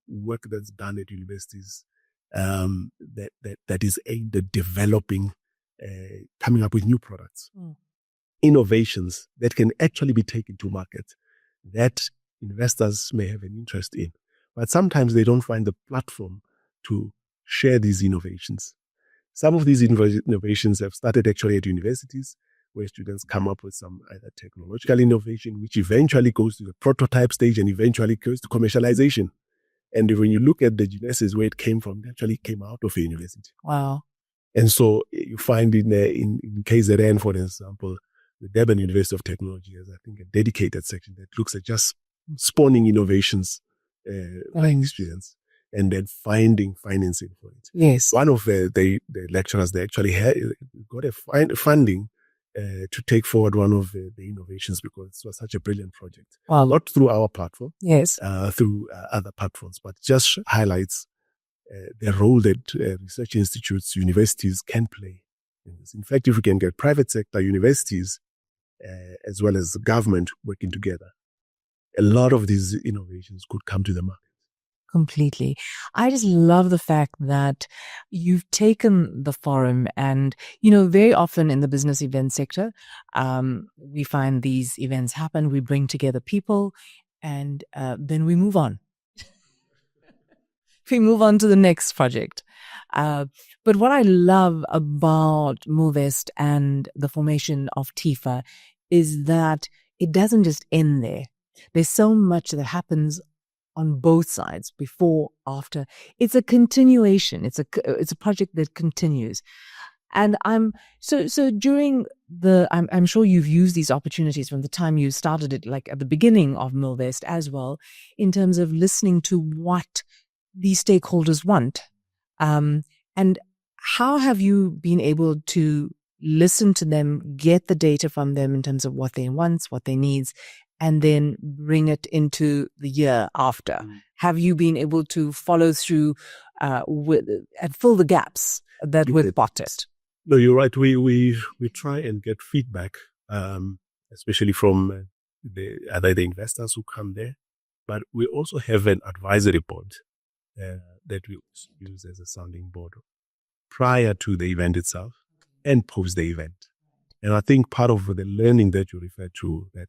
S3: work that's done at universities that is aimed at developing, coming up with new products, innovations that can actually be taken to market that investors may have an interest in. But sometimes they don't find the platform to share these innovations. Some of these innovations have started actually at universities, where students come up with some either technological innovation, which eventually goes to the prototype stage and eventually goes to commercialization. And when you look at the genesis where it came from, it actually came out of a university.
S2: Wow.
S3: And so you find in KZN, for example, the Durban University of Technology has, I think, a dedicated section that looks at just spawning innovations by students and then finding financing for it.
S2: Yes.
S3: One of the lecturers, they actually got a funding to take forward one of the innovations because it was such a brilliant project.
S2: Wow.
S3: Not through our platform,
S2: yes,
S3: through other platforms, but just highlights the role that research institutes, universities can play in this. In fact, if we can get private sector universities as well as the government working together, a lot of these innovations could come to the market.
S2: Completely. I just love the fact that you've taken the forum and, very often in the business event sector, we find these events happen, we bring together people, and then we move on. We move on to the next project. But what I love about Millvest and the formation of TIFA is that it doesn't just end there. There's so much that happens on both sides, before, after. It's a continuation. It's a project that continues. And so during I'm sure you've used these opportunities from the time you started it, like at the beginning of Millvest as well, in terms of listening to what these stakeholders want. And how have you been able to listen to them, get the data from them in terms of what they want, what they needs, and then bring it into the year after? Have you been able to follow through and fill the gaps that were spotted?
S3: No, you're right. We try and get feedback, especially from either the investors who come there, but we also have an advisory board that we use as a sounding board prior to the event itself and post the event. And I think part of the learning that you refer to, that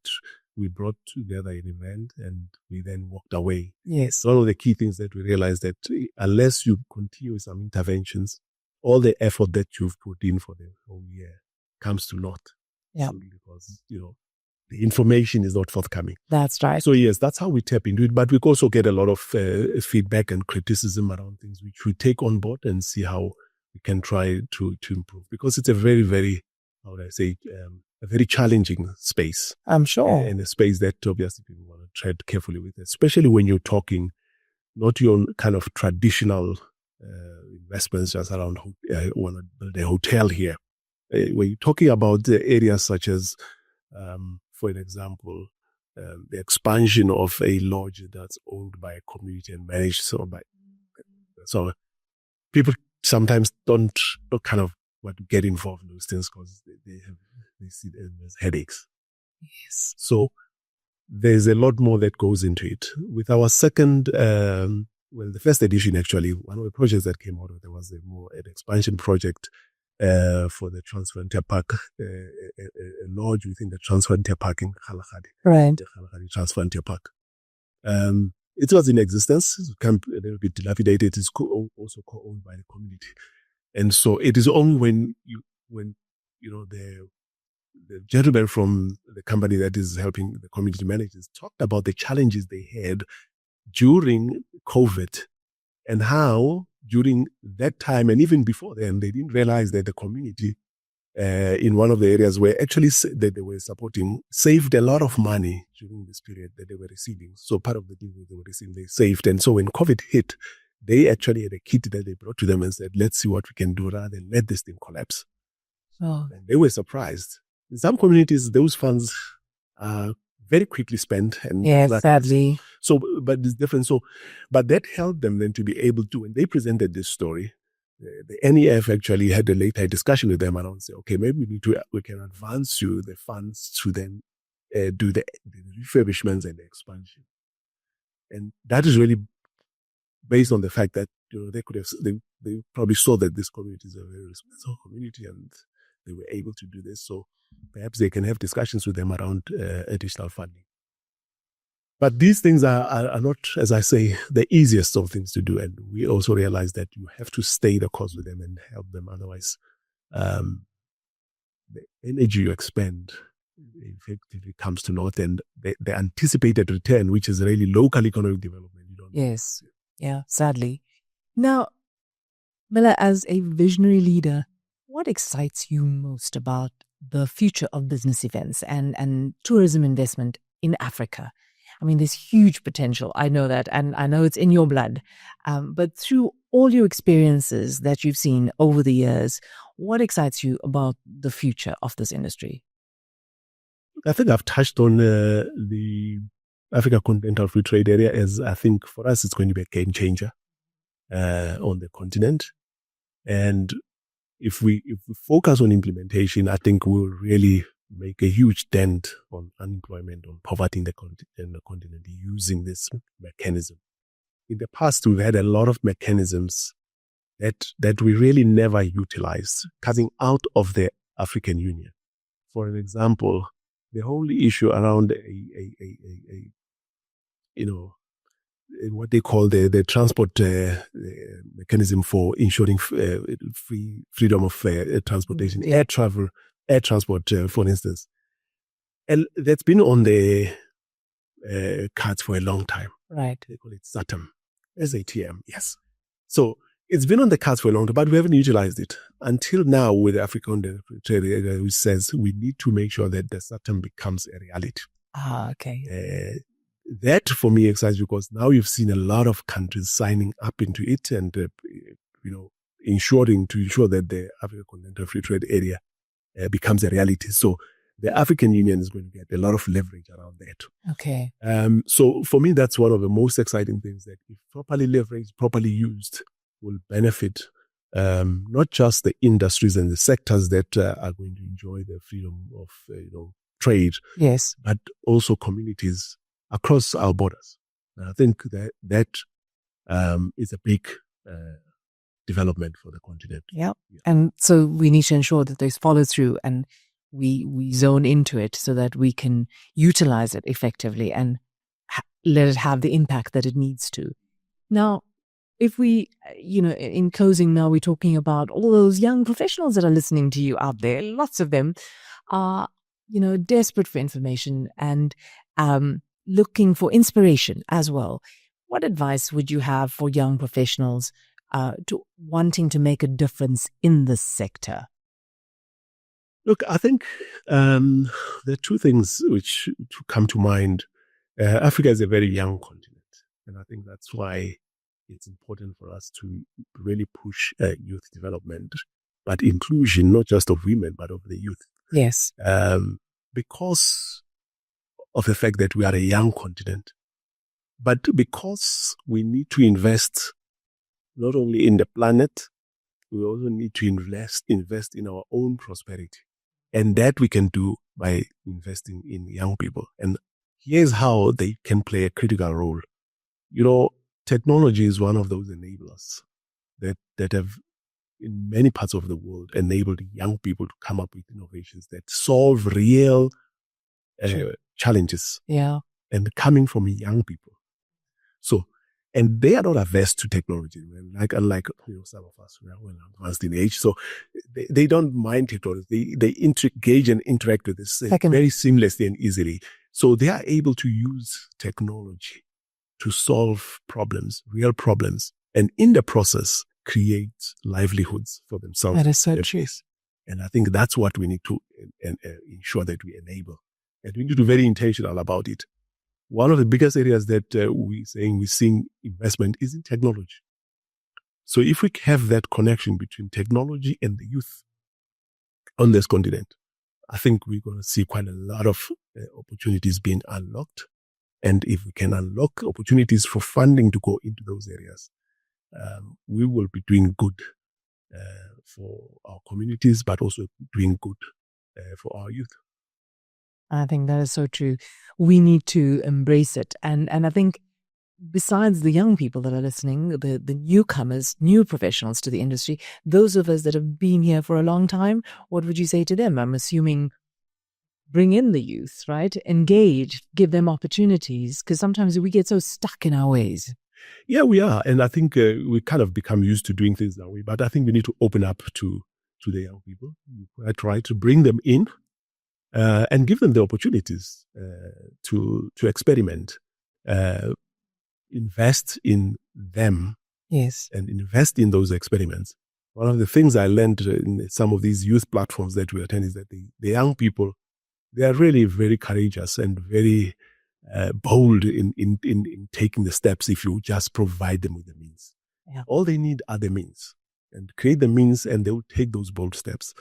S3: we brought together an event and we then walked away.
S2: Yes.
S3: One of the key things that we realized that unless you continue some interventions, all the effort that you've put in for the whole year comes to naught.
S2: Yeah.
S3: Because, the information is not forthcoming.
S2: That's right.
S3: So yes, that's how we tap into it. But we also get a lot of feedback and criticism around things, which we take on board and see how we can try to improve. Because it's a very, very, how would I say, a very challenging space.
S2: I'm sure.
S3: And a space that obviously people want to tread carefully with, especially when you're talking not your kind of traditional investments just around, want to build a hotel here. When you're talking about the areas such as, for an example, the expansion of a lodge that's owned by a community and managed so people sometimes don't kind of want to get involved in those things because they see them as headaches.
S2: Yes.
S3: So there's a lot more that goes into it. With our second, the first edition actually, one of the projects that came out of there was an expansion project for the transformative park, a lodge within the transformative park in Kgalagadi.
S2: Right.
S3: The Kgalagadi transformative park. It was in existence. It's a little bit dilapidated. It's also co-owned by the community. And so it is only when the gentleman from the company that is helping the community managers talked about the challenges they had during COVID and how during that time and even before then, they didn't realize that the community in one of the areas where actually that they were supporting saved a lot of money during this period that they were receiving. So part of the deal they were receiving, they saved. And so when COVID hit, they actually had a kit that they brought to them and said, let's see what we can do rather than let this thing collapse.
S2: Oh.
S3: And they were surprised. In some communities, those funds are very quickly spent. And
S2: sadly.
S3: So, but it's different. So, but that helped them then to be able to, when they presented this story, the NEF actually had a later discussion with them around, say, okay, maybe we can advance you the funds to then do the refurbishments and the expansion. And that is really based on the fact that they probably saw that this community is a very responsible community and they were able to do this. So perhaps they can have discussions with them around additional funding. But these things are not, as I say, the easiest of things to do. And we also realize that you have to stay the course with them and help them. Otherwise, the energy you expend effectively comes to naught. And the anticipated return, which is really local economic development, you don't.
S2: Yes. Yeah, sadly. Now, Miller, as a visionary leader, what excites you most about the future of business events and tourism investment in Africa? I mean, there's huge potential. I know that, and I know it's in your blood. But through all your experiences that you've seen over the years, what excites you about the future of this industry?
S3: I think I've touched on the Africa Continental Free Trade Area as I think for us it's going to be a game changer. on the continent. And if we focus on implementation, I think we'll really make a huge dent on unemployment, on poverty in the continent using this mechanism. In the past, we've had a lot of mechanisms that we really never utilized coming out of the African Union. For an example, the whole issue around what they call the transport mechanism for ensuring freedom of transportation, air transport, for instance. And that's been on the cards for a long time.
S2: Right.
S3: They call it SATM, yes. So it's been on the cards for a long time, but we haven't utilized it until now with the African Trade Area, which says we need to make sure that the SATM becomes a reality.
S2: Okay.
S3: That for me excites because now you've seen a lot of countries signing up into it and ensuring that the African Continental Free Trade Area becomes a reality. So the African Union is going to get a lot of leverage around that.
S2: Okay.
S3: So for me, that's one of the most exciting things that, if properly leveraged, properly used, will benefit not just the industries and the sectors that are going to enjoy the freedom of trade,
S2: yes,
S3: but also communities across our borders. And I think that is a big development for the continent.
S2: Yeah. And so we need to ensure that there's follow through and we zone into it so that we can utilize it effectively and let it have the impact that it needs to. Now, if we, in closing now, we're talking about all those young professionals that are listening to you out there. Lots of them are, desperate for information and looking for inspiration as well. What advice would you have for young professionals to wanting to make a difference in this sector?
S3: Look, I think there are two things which come to mind. Africa is a very young continent, and I think that's why it's important for us to really push youth development, but inclusion, not just of women, but of the youth.
S2: Yes.
S3: Because of the fact that we are a young continent, but because we need to invest not only in the planet, we also need to invest in our own prosperity. And that we can do by investing in young people. And here's how they can play a critical role. Technology is one of those enablers that have, in many parts of the world, enabled young people to come up with innovations that solve real challenges.
S2: Yeah.
S3: And coming from young people. So, and they are not averse to technology, unlike some of us who are well advanced in age. So they don't mind technology. They engage and interact with this very seamlessly and easily. So they are able to use technology to solve problems, real problems, and in the process create livelihoods for themselves.
S2: That is so true.
S3: And I think that's what we need to ensure that we enable. And we need to be very intentional about it. One of the biggest areas that we're seeing investment is in technology. So if we have that connection between technology and the youth on this continent, I think we're going to see quite a lot of opportunities being unlocked. And if we can unlock opportunities for funding to go into those areas, we will be doing good for our communities, but also doing good for our youth.
S2: I think that is so true. We need to embrace it. And I think besides the young people that are listening, the newcomers, new professionals to the industry, those of us that have been here for a long time, what would you say to them? I'm assuming bring in the youth, right? Engage, give them opportunities, because sometimes we get so stuck in our ways.
S3: Yeah, we are. And I think we kind of become used to doing things that way. But I think we need to open up to the young people. I try to bring them in. And give them the opportunities to experiment, invest in them,
S2: yes,
S3: and invest in those experiments. One of the things I learned in some of these youth platforms that we attend is that the young people, they are really very courageous and very bold in taking the steps if you just provide them with the means.
S2: Yeah.
S3: All they need are the means, and create the means, and they will take those bold steps.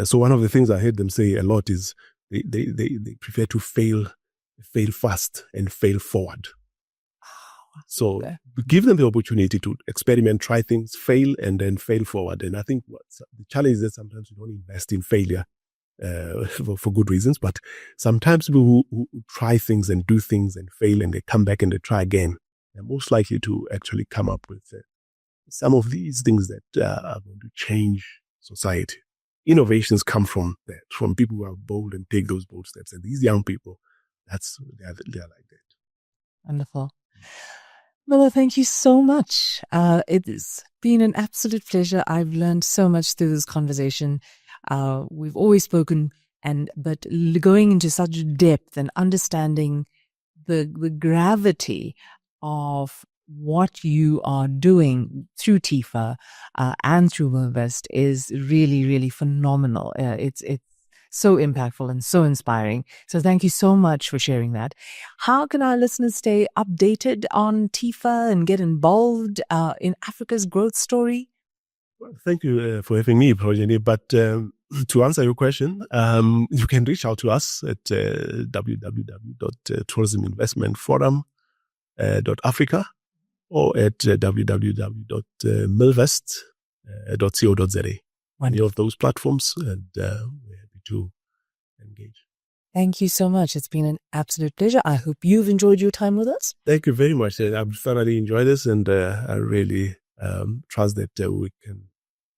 S3: So one of the things I heard them say a lot is they prefer to fail fast and fail forward. So
S2: Okay.
S3: give them the opportunity to experiment, try things, fail, and then fail forward. And I think the challenge is that sometimes we don't invest in failure for good reasons, but sometimes people who try things and do things and fail and they come back and they try again, they're most likely to actually come up with some of these things that are going to change society. Innovations come from that, from people who are bold and take those bold steps. And these young people, they're like that.
S2: Wonderful. Miller, thank you so much. It's been an absolute pleasure. I've learned so much through this conversation. We've always spoken, but going into such depth and understanding the gravity of what you are doing through TIFA and through Millvest is really, really phenomenal. It's so impactful and so inspiring. So thank you so much for sharing that. How can our listeners stay updated on TIFA and get involved in Africa's growth story?
S3: Well, thank you for having me, Projeni. But to answer your question, you can reach out to us at www.tourisminvestmentforum.africa or at www.millvest.co.za. Any of those platforms, and we're happy to engage.
S2: Thank you so much. It's been an absolute pleasure. I hope you've enjoyed your time with us.
S3: Thank you very much. I've thoroughly enjoyed this, and I really trust that we can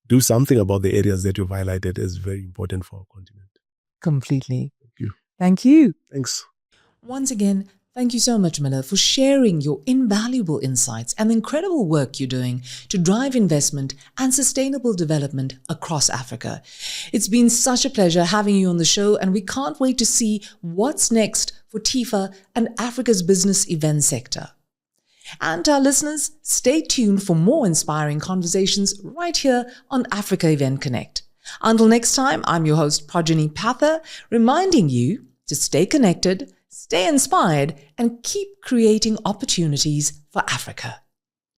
S3: do something about the areas that you've highlighted as very important for our continent.
S2: Completely.
S3: Thank you.
S2: Thank you.
S3: Thanks.
S1: Once again, thank you so much, Miller, for sharing your invaluable insights and the incredible work you're doing to drive investment and sustainable development across Africa. It's been such a pleasure having you on the show, and we can't wait to see what's next for TIFA and Africa's business event sector. And our listeners, stay tuned for more inspiring conversations right here on Africa Event Connect. Until next time, I'm your host, Projeni Pather, reminding you to stay connected, stay inspired, and keep creating opportunities for Africa.